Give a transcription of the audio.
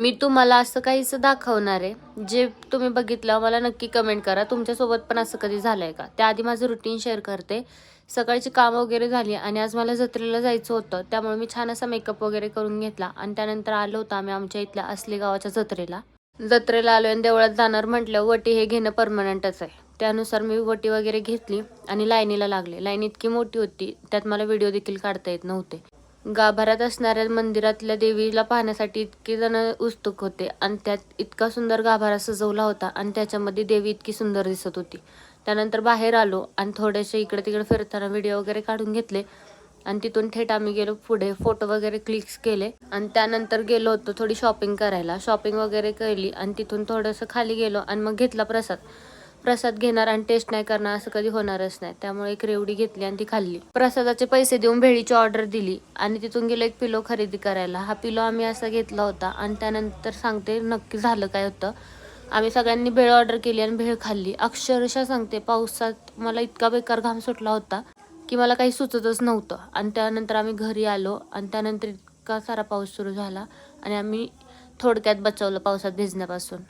मी तुम्हाला असं काहीसं दाखवणार आहे जे तुम्ही बघितलं मला नक्की कमेंट करा. तुमच्यासोबत पण असं कधी झालंय का? त्याआधी माझं रुटीन शेअर करते. सकाळची कामं वगैरे झाली आणि आज मला जत्रेला जायचं होतं. त्यामुळे मी छान असा मेकअप वगैरे करून घेतला आणि त्यानंतर आलो होतो आम्ही आमच्या इथल्या असली गावाच्या जत्रेला. जत्रेला आलो आणि देवळात जाणार म्हटलं वटी हे घेणं परमनंटच आहे. त्यानुसार मी वटी वगैरे घेतली आणि लाईनीला लागले. लाईन इतकी मोठी होती त्यात मला व्हिडिओ देखील काढता येत नव्हते. गाभाऱ्यात असणाऱ्या मंदिरातल्या देवीला पाहण्यासाठी इतके जण उत्सुक होते आणि त्यात इतका सुंदर गाभारा सजवला होता आणि त्याच्यामध्ये देवी इतकी सुंदर दिसत होती. त्यानंतर बाहेर आलो आणि थोडेसे इकडे तिकडे फिरताना व्हिडिओ वगैरे काढून घेतले आणि तिथून थेट आम्ही गेलो पुढे. फोटो वगैरे क्लिक्स केले आणि त्यानंतर गेलो होतो थोडी शॉपिंग करायला. शॉपिंग वगैरे केली आणि तिथून थोडंसं खाली गेलो आणि मग घेतला प्रसाद. प्रसाद घेणार आणि टेस्ट नाही करणार असं कधी होणारच नाही. त्यामुळे एक रेवडी घेतली आणि ती खाल्ली. प्रसादाचे पैसे देऊन भेळीची ऑर्डर दिली आणि तिथून गेलो एक पिलो खरेदी करायला. हा पिलो आम्ही असा घेतला होता आणि त्यानंतर सांगते नक्की झालं काय होतं. आम्ही सगळ्यांनी भेळ ऑर्डर केली आणि भेळ खाल्ली. अक्षरशः सांगते पावसात मला इतका बेकार घाम सुटला होता की मला काही सुचतच नव्हतं. आणि त्यानंतर आम्ही घरी आलो आणि त्यानंतर इतका सारा पाऊस सुरू झाला आणि आम्ही थोडक्यात बचावलं पावसात भिजण्यापासून.